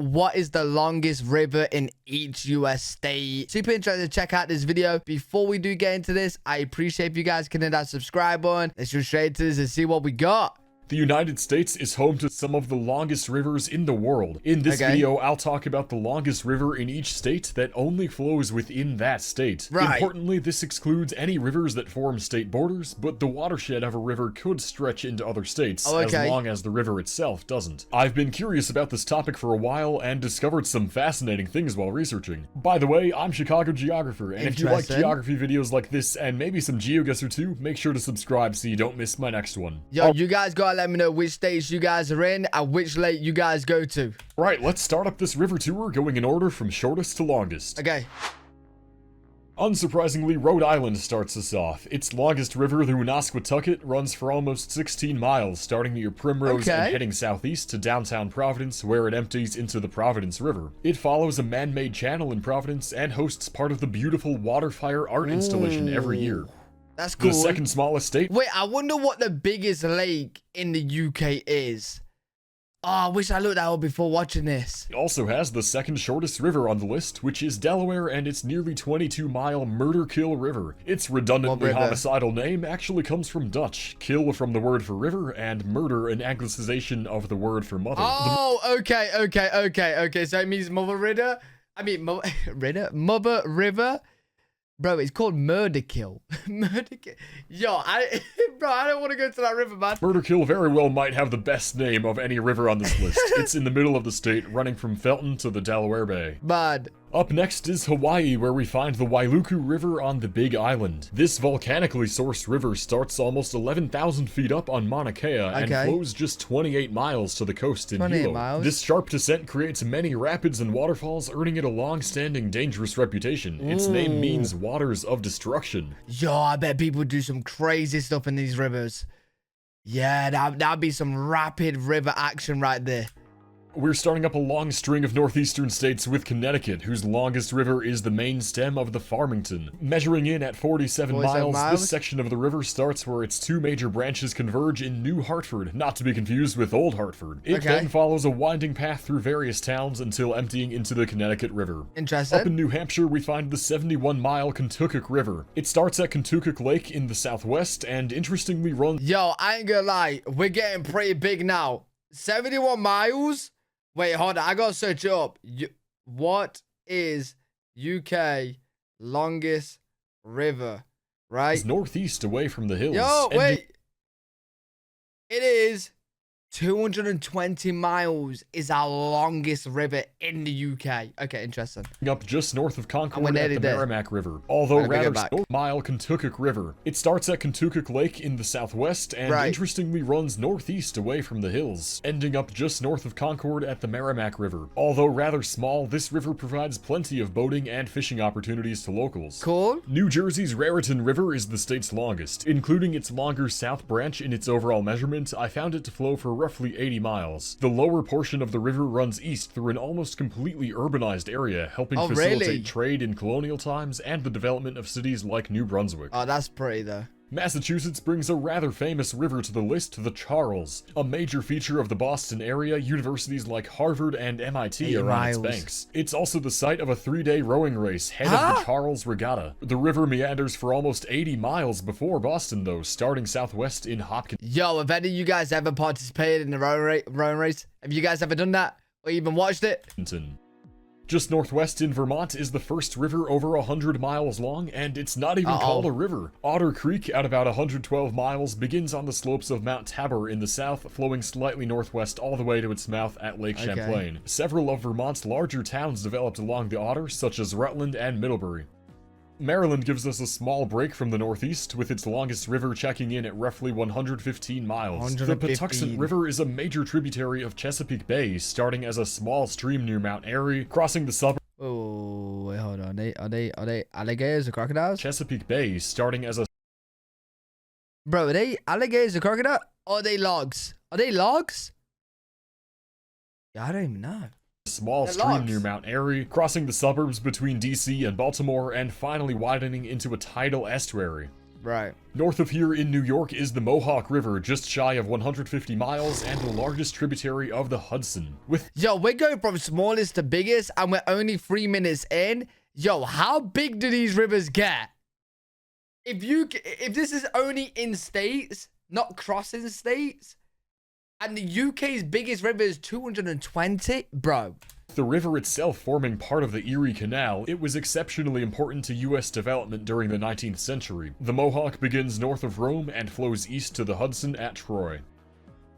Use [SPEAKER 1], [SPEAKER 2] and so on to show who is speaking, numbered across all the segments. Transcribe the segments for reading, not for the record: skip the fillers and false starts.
[SPEAKER 1] what is the longest river in each US state. Super interested to check out this video. Before we do get into this, I appreciate if you guys can hit that subscribe button. Let's go straight to this and see what we got.
[SPEAKER 2] The United States is home to some of the longest rivers in the world. In this video, I'll talk about the longest river in each state that only flows within that state. Importantly, this excludes any rivers that form state borders, but the watershed of a river could stretch into other states, as long as the river itself doesn't. I've been curious about this topic for a while and discovered some fascinating things while researching. By the way, I'm Chicago Geographer, and if you like geography videos like this and maybe some GeoGuess or two, make sure to subscribe so you don't miss my next one.
[SPEAKER 1] Yo, you guys gotta let me know which states you guys are in and which lake you guys go to.
[SPEAKER 2] Right, let's start up this river tour going in order from shortest to longest.
[SPEAKER 1] Okay.
[SPEAKER 2] Unsurprisingly, Rhode Island starts us off. Its longest river, the Woonasquatucket, runs for almost 16 miles, starting near Primrose and heading southeast to downtown Providence, where it empties into the Providence River. It follows a man-made channel in Providence and hosts part of the beautiful Waterfire art installation every year.
[SPEAKER 1] That's cool.
[SPEAKER 2] The second smallest state.
[SPEAKER 1] Wait, I wonder what the biggest lake in the UK is. Oh, I wish I looked that up before watching this.
[SPEAKER 2] It also has the second shortest river on the list, which is Delaware, and its nearly 22-mile Murder-Kill River. Its redundantly homicidal name actually comes from Dutch, kill from the word for river, and murder an anglicization of the word for mother.
[SPEAKER 1] Oh, okay. So it means Mother River? I mean, Mother River? Bro, it's called Murder Kill. Murder Kill. Yo, bro, I don't want to go to that river, man.
[SPEAKER 2] Murder Kill very well might have the best name of any river on this list. It's in the middle of the state, running from Felton to the Delaware Bay.
[SPEAKER 1] Bad.
[SPEAKER 2] Up next is Hawaii, where we find the Wailuku River on the Big Island. This volcanically sourced river starts almost 11,000 feet up on Mauna Kea and flows just 28 miles to the coast in Hilo. This sharp descent creates many rapids and waterfalls, earning it a long-standing dangerous reputation. Its name means waters of destruction.
[SPEAKER 1] Yo, I bet people do some crazy stuff in these rivers. Yeah, that'd be some rapid river action right there.
[SPEAKER 2] We're starting up a long string of northeastern states with Connecticut, whose longest river is the main stem of the Farmington. Measuring in at 47 miles, this section of the river starts where its two major branches converge in New Hartford, not to be confused with Old Hartford. It then follows a winding path through various towns until emptying into the Connecticut River.
[SPEAKER 1] Interesting.
[SPEAKER 2] Up in New Hampshire, we find the 71-mile Kentucky River. It starts at Kentucky Lake in the southwest and interestingly runs...
[SPEAKER 1] Yo, I ain't gonna lie, we're getting pretty big now. 71 miles? Wait, hold on. I gotta search it up. What is UK longest river? Right?
[SPEAKER 2] It's northeast away from the hills.
[SPEAKER 1] Yo, wait. It is 220 miles is our longest river in the UK. Okay, interesting.
[SPEAKER 2] Up just north of Concord at the Merrimack River. Although rather mile Kentucky River. It starts at Kentucky Lake in the southwest and interestingly runs northeast away from the hills, ending up just north of Concord at the Merrimack River. Although rather small, this river provides plenty of boating and fishing opportunities to locals.
[SPEAKER 1] Cool.
[SPEAKER 2] New Jersey's Raritan River is the state's longest. Including its longer south branch in its overall measurement, I found it to flow for roughly 80 miles. The lower portion of the river runs east through an almost completely urbanized area, helping facilitate trade in colonial times and the development of cities like New Brunswick.
[SPEAKER 1] Oh, that's pretty though.
[SPEAKER 2] Massachusetts brings a rather famous river to the list, the Charles. A major feature of the Boston area, universities like Harvard and MIT are on its banks. It's also the site of a 3-day rowing race, head of the Charles Regatta. The river meanders for almost 80 miles before Boston, though, starting southwest in Hopkins.
[SPEAKER 1] Yo, have any of you guys ever participated in the rowing race? Have you guys ever done that? Or even watched it?
[SPEAKER 2] Just northwest in Vermont is the first river over 100 miles long, and it's not even called a river. Otter Creek, at about 112 miles, begins on the slopes of Mount Tabor in the south, flowing slightly northwest all the way to its mouth at Lake Champlain. Several of Vermont's larger towns developed along the Otter, such as Rutland and Middlebury. Maryland gives us a small break from the northeast, with its longest river checking in at roughly 115 miles. The Patuxent River is a major tributary of Chesapeake Bay, starting as a small stream near Mount Airy, crossing the suburb.
[SPEAKER 1] Oh, wait, hold on. Are they alligators or crocodiles?
[SPEAKER 2] Chesapeake Bay, starting as a...
[SPEAKER 1] Bro, are they alligators or crocodiles? Or are they logs? Are they logs? Yeah, I don't even know.
[SPEAKER 2] Small stream near Mount Airy, crossing the suburbs between DC and Baltimore, and finally widening into a tidal estuary.
[SPEAKER 1] Right.
[SPEAKER 2] North of here in New York is the Mohawk River, just shy of 150 miles and the largest tributary of the Hudson.
[SPEAKER 1] Yo, we're going from smallest to biggest and we're only 3 minutes in. Yo, how big do these rivers get? If this is only in states, not crossing states, and the UK's biggest river is 220, bro.
[SPEAKER 2] The river itself forming part of the Erie Canal, it was exceptionally important to US development during the 19th century. The Mohawk begins north of Rome and flows east to the Hudson at Troy.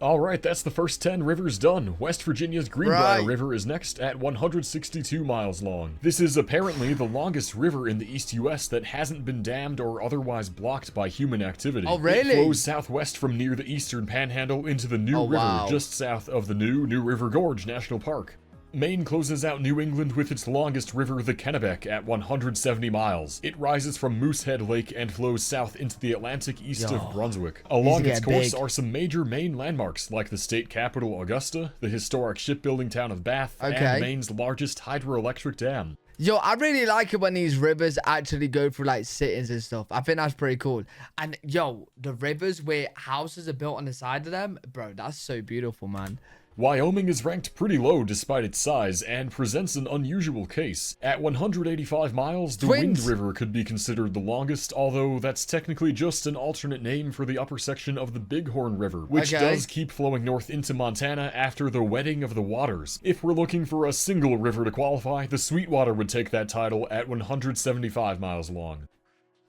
[SPEAKER 2] Alright, that's the first 10 rivers done. West Virginia's Greenbrier River is next at 162 miles long. This is apparently the longest river in the East US that hasn't been dammed or otherwise blocked by human activity.
[SPEAKER 1] Oh, really?
[SPEAKER 2] It flows southwest from near the eastern panhandle into the New River, just south of the New River Gorge National Park. Maine closes out New England with its longest river, the Kennebec, at 170 miles. It rises from Moosehead Lake and flows south into the Atlantic east of Brunswick. Along its course are some major Maine landmarks, like the state capital Augusta, the historic shipbuilding town of Bath, and Maine's largest hydroelectric dam.
[SPEAKER 1] Yo, I really like it when these rivers actually go through like cities and stuff. I think that's pretty cool. And yo, the rivers where houses are built on the side of them, bro, that's so beautiful, man.
[SPEAKER 2] Wyoming is ranked pretty low despite its size and presents an unusual case. At 185 miles, the Wind River could be considered the longest, although that's technically just an alternate name for the upper section of the Bighorn River, which does keep flowing north into Montana after the wetting of the waters. If we're looking for a single river to qualify, the Sweetwater would take that title at 175 miles long.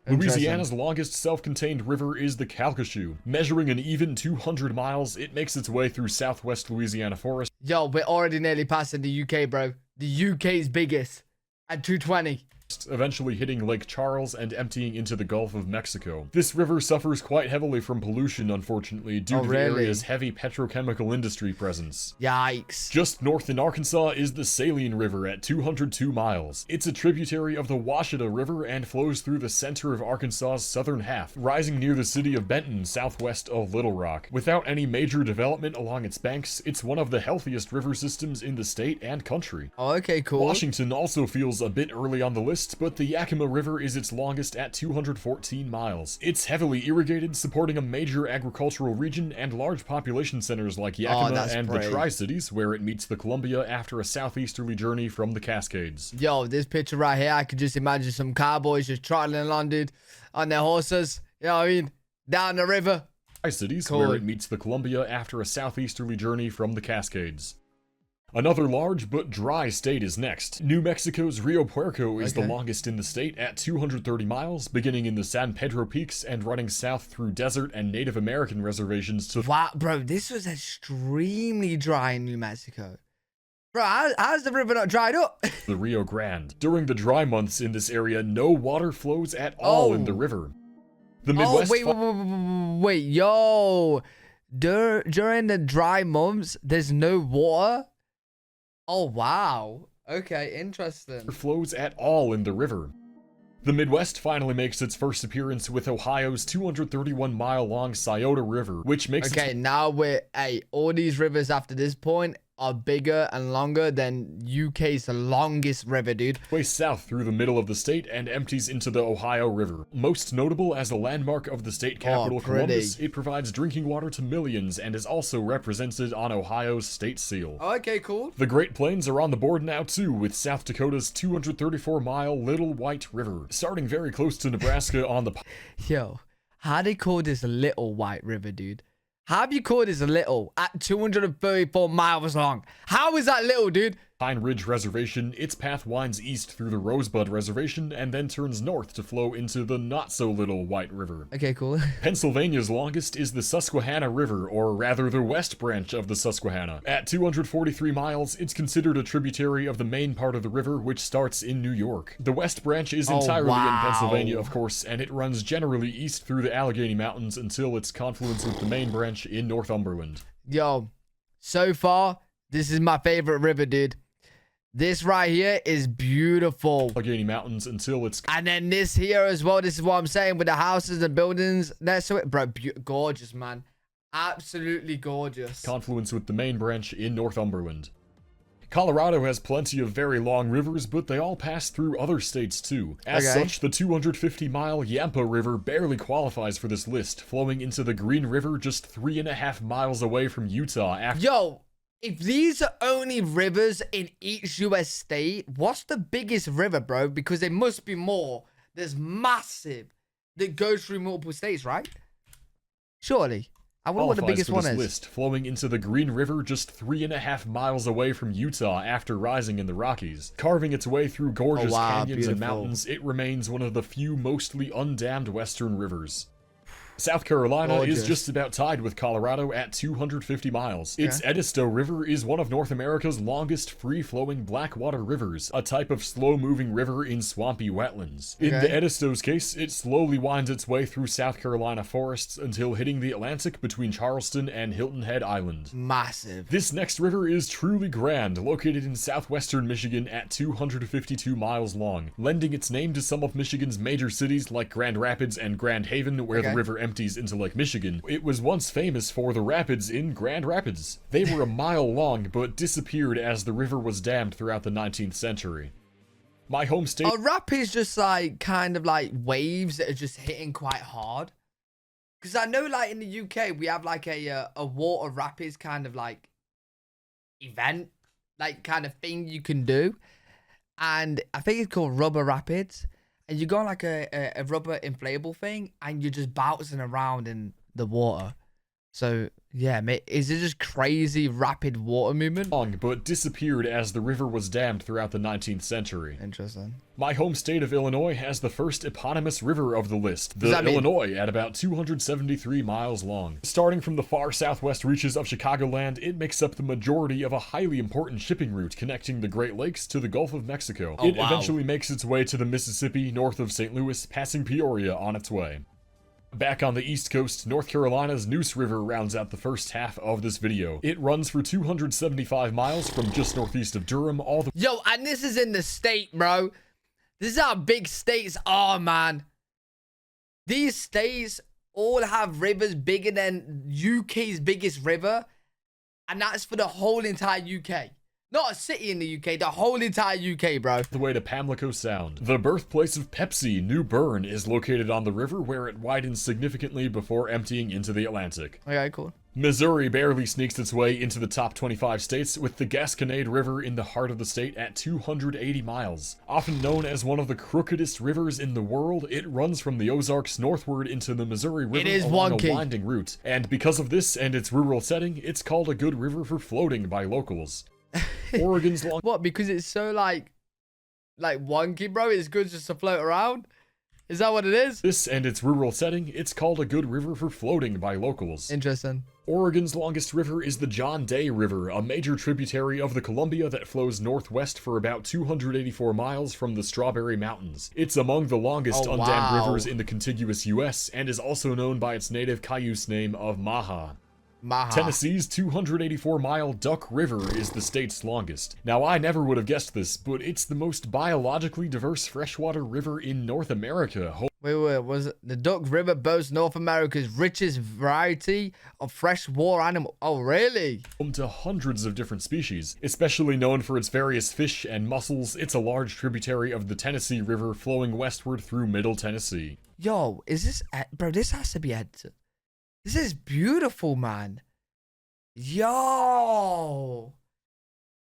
[SPEAKER 2] Louisiana's longest self-contained river is the Calcasieu. Measuring an even 200 miles, it makes its way through southwest Louisiana forest.
[SPEAKER 1] Yo, we're already nearly passing the UK, bro. The UK's biggest at 220.
[SPEAKER 2] Eventually hitting Lake Charles and emptying into the Gulf of Mexico. This river suffers quite heavily from pollution, unfortunately, due to the area's heavy petrochemical industry presence.
[SPEAKER 1] Yikes.
[SPEAKER 2] Just north in Arkansas is the Saline River at 202 miles. It's a tributary of the Washita River and flows through the center of Arkansas's southern half, rising near the city of Benton, southwest of Little Rock. Without any major development along its banks, it's one of the healthiest river systems in the state and country.
[SPEAKER 1] Oh, okay, cool.
[SPEAKER 2] Washington also feels a bit early on the list, but the Yakima River is its longest at 214 miles. It's heavily irrigated, supporting a major agricultural region and large population centers like Yakima and the Tri-Cities, where it meets the Columbia after a southeasterly journey from the Cascades.
[SPEAKER 1] Yo, this picture right here, I could just imagine some cowboys just trotting along, dude, on their horses, you know what I mean, down the river.
[SPEAKER 2] Tri-Cities, where it meets the Columbia after a southeasterly journey from the Cascades. Another large but dry state is next. New Mexico's Rio Puerco is the longest in the state at 230 miles, beginning in the San Pedro Peaks and running south through desert and Native American reservations to...
[SPEAKER 1] Wow, bro, this was extremely dry in New Mexico. Bro, how's the river not dried up?
[SPEAKER 2] The Rio Grande. During the dry months in this area, no water flows at all in the river. The Midwest...
[SPEAKER 1] wait, yo. During the dry months, there's no water? Oh, wow. Okay, interesting.
[SPEAKER 2] Flows at all in the river. The Midwest finally makes its first appearance with Ohio's 231-mile-long Scioto River, which makes
[SPEAKER 1] now all these rivers after this point are bigger and longer than UK's longest river, dude.
[SPEAKER 2] Way south through the middle of the state and empties into the Ohio River. Most notable as a landmark of the state capital, Columbus, it provides drinking water to millions and is also represented on Ohio's state seal.
[SPEAKER 1] Oh, okay, cool.
[SPEAKER 2] The Great Plains are on the board now too, with South Dakota's 234-mile Little White River, starting very close to Nebraska on the...
[SPEAKER 1] Yo, how they call this Little White River, dude? How have you called this little at 234 miles long? How is that little, dude?
[SPEAKER 2] Pine Ridge Reservation, its path winds east through the Rosebud Reservation and then turns north to flow into the not-so-little White River.
[SPEAKER 1] Okay, cool.
[SPEAKER 2] Pennsylvania's longest is the Susquehanna River, or rather the west branch of the Susquehanna. At 243 miles, it's considered a tributary of the main part of the river, which starts in New York. The west branch is entirely in Pennsylvania, of course, and it runs generally east through the Allegheny Mountains until its confluence with the main branch in Northumberland.
[SPEAKER 1] Yo, so far, this is my favorite river, dude. This right here is beautiful.
[SPEAKER 2] Allegheny Mountains until it's...
[SPEAKER 1] And then this here as well. This is what I'm saying with the houses and buildings next to it. Bro, gorgeous, man. Absolutely gorgeous.
[SPEAKER 2] Confluence with the main branch in Northumberland. Colorado has plenty of very long rivers, but they all pass through other states too. As such, the 250-mile Yampa River barely qualifies for this list, flowing into the Green River just 3.5 miles away from Utah after—
[SPEAKER 1] Yo, if these are only rivers in each US state, what's the biggest river, bro? Because there must be more. There's massive that goes through multiple states, right? Surely. I wonder what the biggest one is.
[SPEAKER 2] List, flowing into the Green River just 3.5 miles away from Utah after rising in the Rockies. Carving its way through gorgeous canyons and mountains, it remains one of the few mostly undammed western rivers. South Carolina is just about tied with Colorado at 250 miles. Its Edisto River is one of North America's longest free-flowing blackwater rivers, a type of slow-moving river in swampy wetlands. In the Edisto's case, it slowly winds its way through South Carolina forests until hitting the Atlantic between Charleston and Hilton Head Island.
[SPEAKER 1] Massive.
[SPEAKER 2] This next river is truly grand, located in southwestern Michigan at 252 miles long, lending its name to some of Michigan's major cities like Grand Rapids and Grand Haven, where the river empties into Lake Michigan. It was once famous for the rapids in Grand Rapids. They were a mile long, but disappeared as the river was dammed throughout the 19th century. My home state—
[SPEAKER 1] Are rapids just like kind of like waves that are just hitting quite hard? Because I know like in the UK we have like a water rapids kind of like event, like kind of thing you can do, and I think it's called rubber rapids. And you go on like a rubber inflatable thing, and you're just bouncing around in the water. So, yeah, mate, is it just crazy rapid water movement?
[SPEAKER 2] Long, but disappeared as the river was dammed throughout the 19th century.
[SPEAKER 1] Interesting.
[SPEAKER 2] My home state of Illinois has the first eponymous river of the list, the Illinois, at about 273 miles long. Starting from the far southwest reaches of Chicagoland, it makes up the majority of a highly important shipping route connecting the Great Lakes to the Gulf of Mexico. It eventually makes its way to the Mississippi north of St. Louis, passing Peoria on its way. Back on the East Coast, North Carolina's Neuse River rounds out the first half of this video. It runs for 275 miles from just northeast of Durham all the—
[SPEAKER 1] Yo, and this is in the state, bro. This is how big states are, man. These states all have rivers bigger than UK's biggest river. And that's for the whole entire UK. Not a city in the UK, the whole entire UK, bro.
[SPEAKER 2] The way to Pamlico Sound. The birthplace of Pepsi, New Bern, is located on the river where it widens significantly before emptying into the Atlantic.
[SPEAKER 1] Okay, cool.
[SPEAKER 2] Missouri barely sneaks its way into the top 25 states, with the Gasconade River in the heart of the state at 280 miles. Often known as one of the crookedest rivers in the world, it runs from the Ozarks northward into the Missouri River along a winding route. And because of this and its rural setting, it's called a good river for floating by locals. Oregon's long—
[SPEAKER 1] What? Because it's so like wonky, bro? It's good just to float around? Is that what it is?
[SPEAKER 2] This and its rural setting, it's called a good river for floating by locals.
[SPEAKER 1] Interesting.
[SPEAKER 2] Oregon's longest river is the John Day River, a major tributary of the Columbia that flows northwest for about 284 miles from the Strawberry Mountains. It's among the longest undammed rivers in the contiguous US and is also known by its native Cayuse name of Maha. Tennessee's 284-mile Duck River is the state's longest. Now, I never would have guessed this, but it's the most biologically diverse freshwater river in North America.
[SPEAKER 1] Wait, was it the Duck River boasts North America's richest variety of freshwater animals? Oh, really?
[SPEAKER 2] Home to hundreds of different species. Especially known for its various fish and mussels, it's a large tributary of the Tennessee River flowing westward through Middle Tennessee.
[SPEAKER 1] Yo, is this... Bro, this has to be edited. This is beautiful, man. Yo,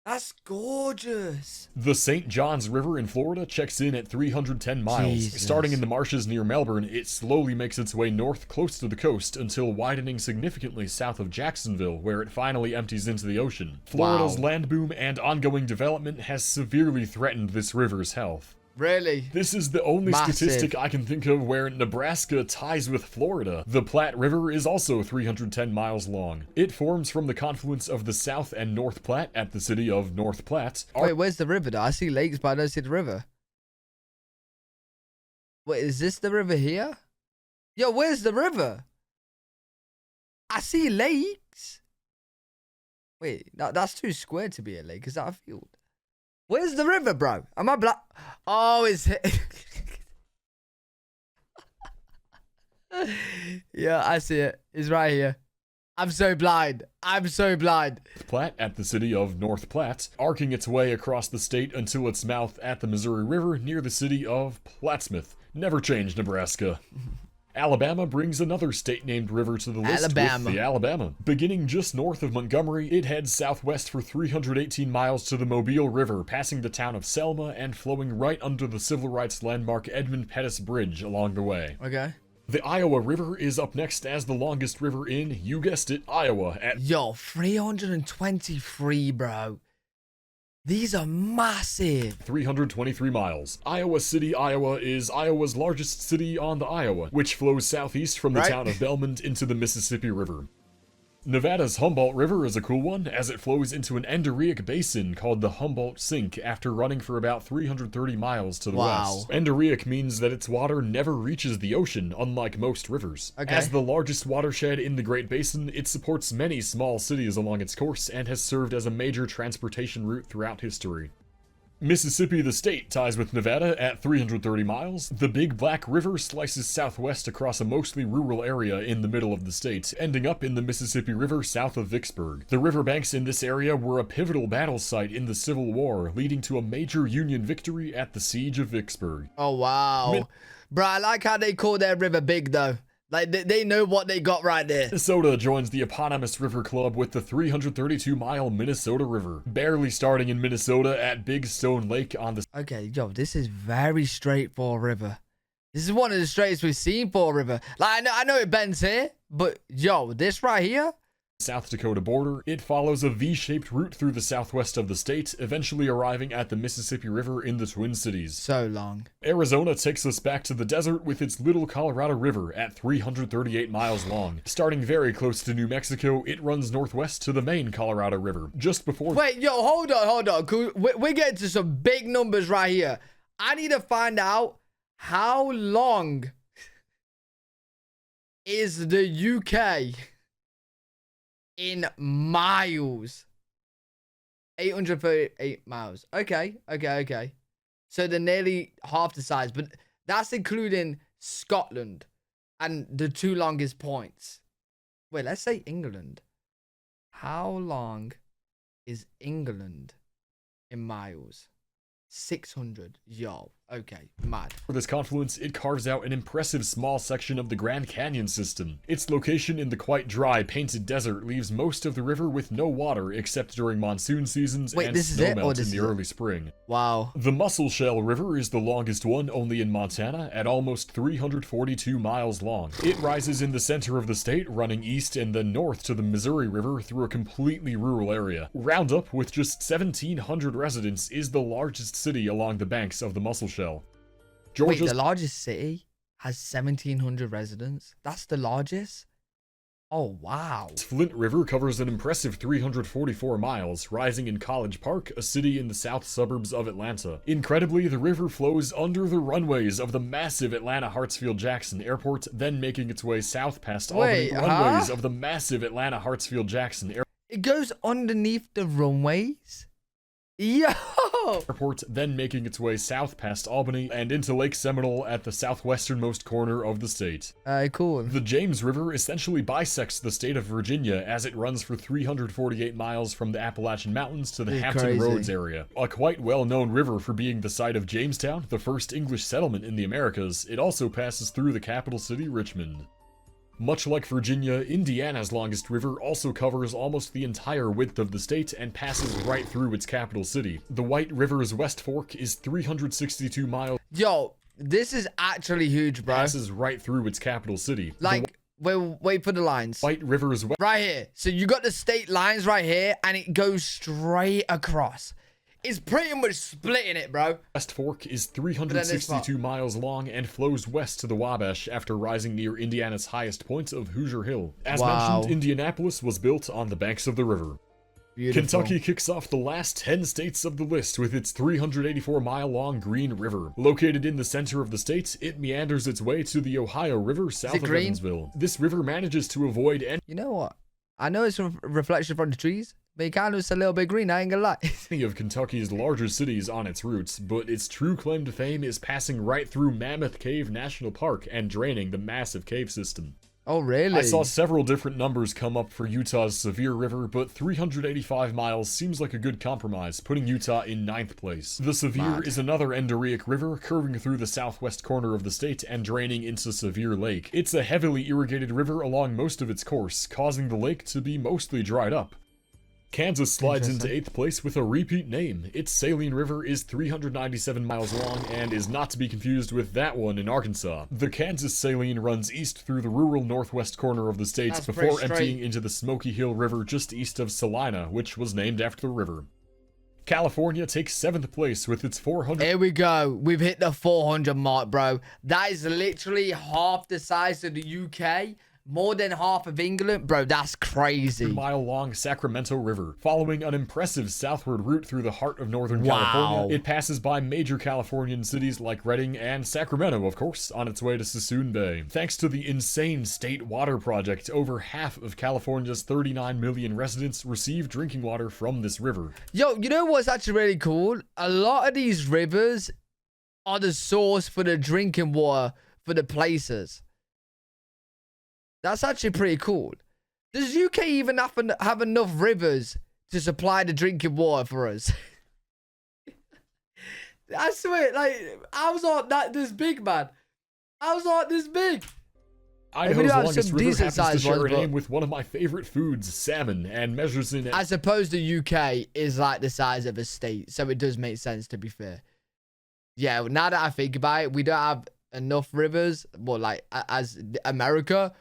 [SPEAKER 1] that's gorgeous.
[SPEAKER 2] The St. Johns River in Florida checks in at 310 miles.
[SPEAKER 1] Jesus.
[SPEAKER 2] Starting in the marshes near Melbourne, it slowly makes its way north close to the coast until widening significantly south of Jacksonville, where it finally empties into the ocean. Florida's land boom and ongoing development has severely threatened this river's health.
[SPEAKER 1] Really?
[SPEAKER 2] This is the only statistic I can think of where Nebraska ties with Florida. The Platte River is also 310 miles long. It forms from the confluence of the South and North Platte at the city of North Platte.
[SPEAKER 1] Wait, where's the river though? I see lakes, but I don't see the river. Wait, is this the river here? Yo, where's the river? I see lakes. Wait, that's too square to be a lake. Is that a field? Where's the river, bro? Am I black? Oh, it's... Yeah, I see it. It's right here. I'm so blind. I'm so blind.
[SPEAKER 2] Platte at the city of North Platte, arcing its way across the state until its mouth at the Missouri River near the city of Plattsmouth. Never change, Nebraska. Alabama brings another state-named river to the list with the Alabama. Beginning just north of Montgomery, it heads southwest for 318 miles to the Mobile River, passing the town of Selma and flowing right under the civil rights landmark Edmund Pettus Bridge along the way.
[SPEAKER 1] Okay.
[SPEAKER 2] The Iowa River is up next as the longest river in, you guessed it, Iowa at...
[SPEAKER 1] Yo, 323, bro. These are massive.
[SPEAKER 2] 323 miles. Iowa City, Iowa is Iowa's largest city on the Iowa, which flows southeast from the town of Belmont into the Mississippi River. Nevada's Humboldt River is a cool one, as it flows into an endorheic basin called the Humboldt Sink after running for about 330 miles to the west. Endorheic means that its water never reaches the ocean, unlike most rivers. As the largest watershed in the Great Basin, it supports many small cities along its course and has served as a major transportation route throughout history. Mississippi, the state, ties with Nevada at 330 miles. The Big Black River slices southwest across a mostly rural area in the middle of the state, ending up in the Mississippi River south of Vicksburg. The riverbanks in this area were a pivotal battle site in the Civil War, leading to a major Union victory at the Siege of Vicksburg.
[SPEAKER 1] Oh, wow. Bro, I like how they call their river big, though. Like, they know what they got right there.
[SPEAKER 2] Minnesota joins the eponymous river club with the 332-mile Minnesota River, barely starting in Minnesota at Big Stone Lake on the...
[SPEAKER 1] Okay, yo, this is very straight for a river. This is one of the straightest we've seen for a river. Like, I know it bends here, but, yo, this right here...
[SPEAKER 2] South Dakota border, it follows a V-shaped route through the southwest of the state, eventually arriving at the Mississippi River in the Twin Cities.
[SPEAKER 1] So long.
[SPEAKER 2] Arizona takes us back to the desert with its Little Colorado River at 338 miles long. Starting very close to New Mexico, it runs northwest to the main Colorado River, just before...
[SPEAKER 1] Wait, yo, hold on. We're getting to some big numbers right here. I need to find out how long is the UK... in miles. 838 miles. Okay. So they're nearly half the size, but that's including Scotland and the two longest points. Wait, let's say England. How long is England in miles? 600. Yo, okay, mad.
[SPEAKER 2] For this confluence, it carves out an impressive small section of the Grand Canyon system. Its location in the quite dry, painted desert leaves most of the river with no water except during monsoon seasons and snowmelt in the early spring.
[SPEAKER 1] Wow.
[SPEAKER 2] The Musselshell River is the longest one, only in Montana, at almost 342 miles long. It rises in the center of the state, running east and then north to the Missouri River through a completely rural area. Roundup, with just 1,700 residents, is the largest city along the banks of the Musselshell.
[SPEAKER 1] Wait, the largest city has 1,700 residents? That's the largest? Oh, wow.
[SPEAKER 2] Flint River covers an impressive 344 miles, rising in College Park, a city in the south suburbs of Atlanta. Incredibly, the river flows under the runways of the massive Atlanta Hartsfield-Jackson Airport, then making its way south past Albany. Runways of the massive Atlanta Hartsfield-Jackson Airport.
[SPEAKER 1] It goes underneath the runways? Yo!
[SPEAKER 2] Airport, then making its way south past Albany and into Lake Seminole at the southwesternmost corner of the state.
[SPEAKER 1] Cool.
[SPEAKER 2] The James River essentially bisects the state of Virginia as it runs for 348 miles from the Appalachian Mountains to the Hampton Roads area. A quite well-known river for being the site of Jamestown, the first English settlement in the Americas, it also passes through the capital city, Richmond. Much like Virginia, Indiana's longest river also covers almost the entire width of the state and passes right through its capital city. The White River's West Fork is 362 miles.
[SPEAKER 1] Yo, this is actually huge, bro.
[SPEAKER 2] Passes right through its capital city.
[SPEAKER 1] Like, wait for the lines.
[SPEAKER 2] White River's
[SPEAKER 1] right here. So you got the state lines right here, and it goes straight across. It's pretty much splitting it, bro.
[SPEAKER 2] West Fork is 362 miles long and flows west to the Wabash after rising near Indiana's highest point of Hoosier Hill. As mentioned, Indianapolis was built on the banks of the river. Beautiful. Kentucky kicks off the last 10 states of the list with its 384-mile-long Green River. Located in the center of the state, it meanders its way to the Ohio River south of Evansville. This river manages to avoid any...
[SPEAKER 1] You know what? I know it's a reflection from the trees, but it kind of looks a little bit green, I ain't gonna lie.
[SPEAKER 2] Many of Kentucky's larger cities on its routes, but its true claim to fame is passing right through Mammoth Cave National Park and draining the massive cave system.
[SPEAKER 1] Oh, really?
[SPEAKER 2] I saw several different numbers come up for Utah's Sevier River, but 385 miles seems like a good compromise, putting Utah in 9th place. The Sevier is another endorheic river curving through the southwest corner of the state and draining into Sevier Lake. It's a heavily irrigated river along most of its course, causing the lake to be mostly dried up. Kansas slides into 8th place with a repeat name. Its saline river is 397 miles long and is not to be confused with that one in Arkansas. The Kansas saline runs east through the rural northwest corner of the state before emptying into the Smoky Hill River just east of Salina, which was named after the river. California takes 7th place with its 400.
[SPEAKER 1] Here we go. We've hit the 400 mark, bro. That is literally half the size of the UK. More than half of England? Bro, that's crazy.
[SPEAKER 2] Mile-long Sacramento River. Following an impressive southward route through the heart of Northern California, it passes by major Californian cities like Redding and Sacramento, of course, on its way to Suisun Bay. Thanks to the insane state water project, over half of California's 39 million residents receive drinking water from this river.
[SPEAKER 1] Yo, you know what's actually really cool? A lot of these rivers are the source for the drinking water for the places. That's actually pretty cool. Does UK even have enough rivers to supply the drinking water for us? I swear, like, how's not that this big, man? How's not this big?
[SPEAKER 2] Idaho's longest river happens to share a name with one of my favorite foods, salmon, and measures in...
[SPEAKER 1] I suppose the UK is like the size of a state, so it does make sense, to be fair. Yeah, now that I think about it, we don't have enough rivers, well, like, as America...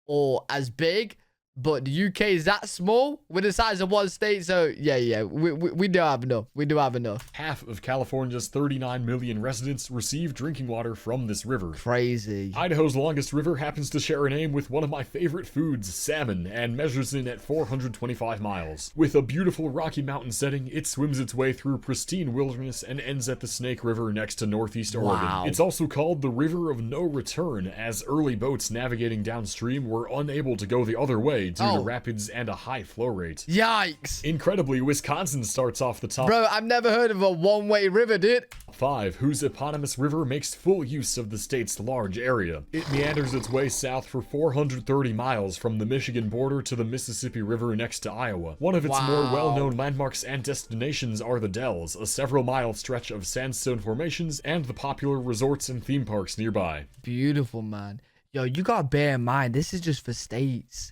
[SPEAKER 1] or as big, but the UK is that small with the size of one state, so yeah, we do have enough. We do have enough.
[SPEAKER 2] Half of California's 39 million residents receive drinking water from this river.
[SPEAKER 1] Crazy.
[SPEAKER 2] Idaho's longest river happens to share a name with one of my favorite foods, salmon, and measures in at 425 miles. With a beautiful Rocky Mountain setting, it swims its way through pristine wilderness and ends at the Snake River next to Northeast Oregon. It's also called the River of No Return, as early boats navigating downstream were unable to go the other way due to rapids and a high flow rate.
[SPEAKER 1] Yikes.
[SPEAKER 2] Incredibly, Wisconsin starts off the top.
[SPEAKER 1] Bro, I've never heard of a one-way river, dude.
[SPEAKER 2] 5, whose eponymous river makes full use of the state's large area. It meanders its way south for 430 miles from the Michigan border to the Mississippi River next to Iowa. One of its more well-known landmarks and destinations are the Dells, a several-mile stretch of sandstone formations, and the popular resorts and theme parks nearby.
[SPEAKER 1] Beautiful, man. Yo, you gotta bear in mind, this is just for states.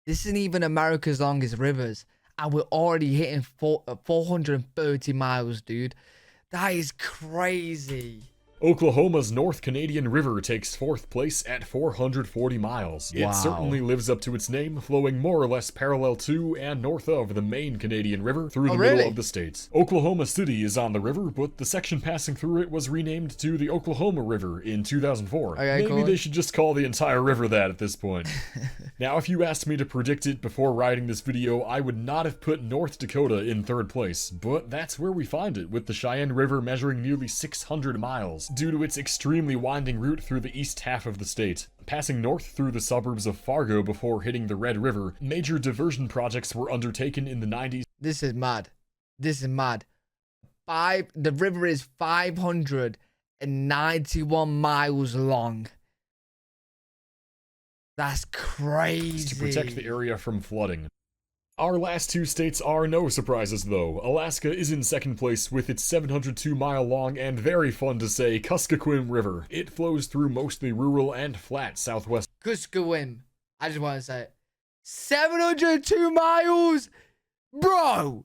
[SPEAKER 1] This isn't even America's longest rivers. And we're already hitting 430 miles, dude. That is crazy.
[SPEAKER 2] Oklahoma's North Canadian River takes 4th place at 440 miles. It certainly lives up to its name, flowing more or less parallel to and north of the main Canadian River through the middle of the state. Oklahoma City is on the river, but the section passing through it was renamed to the Oklahoma River in 2004. Maybe they should just call the entire river that at this point. Now, if you asked me to predict it before writing this video, I would not have put North Dakota in 3rd place, but that's where we find it, with the Cheyenne River measuring nearly 600 miles. Due to its extremely winding route through the east half of the state. Passing north through the suburbs of Fargo before hitting the Red River, major diversion projects were undertaken in the 90s.
[SPEAKER 1] This is mad. This is mad. The river is 591 miles long. That's crazy.
[SPEAKER 2] To protect the area from flooding. Our last 2 states are no surprises, though. Alaska is in 2nd place with its 702-mile-long and very fun to say Kuskokwim River. It flows through mostly rural and flat southwest.
[SPEAKER 1] Kuskokwim. I just want to say it. 702 miles? Bro!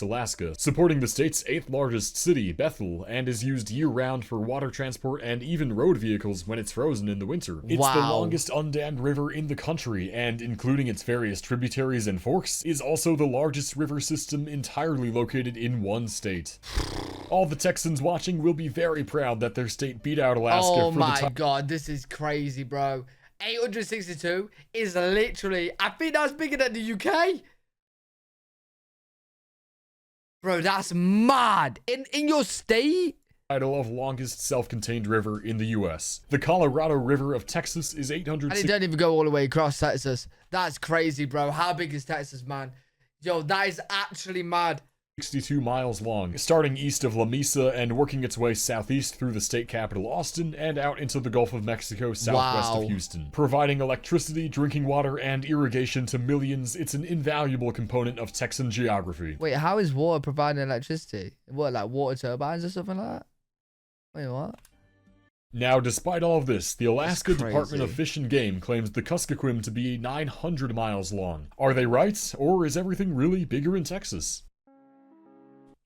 [SPEAKER 2] Alaska, supporting the state's 8th largest city, Bethel, and is used year-round for water transport and even road vehicles when it's frozen in the winter. It's the longest undammed river in the country, and including its various tributaries and forks, is also the largest river system entirely located in one state. All the Texans watching will be very proud that their state beat out Alaska
[SPEAKER 1] for the my god, this is crazy, bro. 862 is literally, I think that's bigger than the UK. Bro, that's mad. In your state?
[SPEAKER 2] Title of longest self-contained river in the U.S. The Colorado River of Texas is 800.
[SPEAKER 1] And it don't even go all the way across Texas. That's crazy, bro. How big is Texas, man? Yo, that is actually mad.
[SPEAKER 2] 62 miles long, starting east of La Mesa and working its way southeast through the state capital Austin and out into the Gulf of Mexico southwest of Houston. Providing electricity, drinking water, and irrigation to millions, it's an invaluable component of Texan geography.
[SPEAKER 1] Wait, how is water providing electricity? What, like water turbines or something like that? Wait, what?
[SPEAKER 2] Now, despite all of this, the Alaska Department of Fish and Game claims the Kuskokwim to be 900 miles long. Are they right, or is everything really bigger in Texas?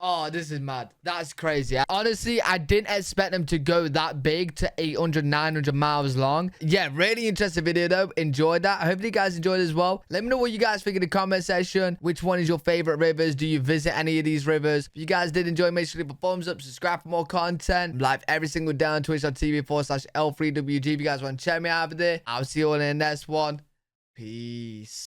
[SPEAKER 1] Oh, this is mad. That's crazy. Honestly, I didn't expect them to go that big to 800, 900 miles long. Yeah, really interesting video though. Enjoyed that. I hope you guys enjoyed as well. Let me know what you guys think in the comment section. Which one is your favorite rivers? Do you visit any of these rivers? If you guys did enjoy, make sure to leave a thumbs up, subscribe for more content. I'm live every single day on twitch.tv/L3WG. If you guys want to check me out over there, I'll see you all in the next one. Peace.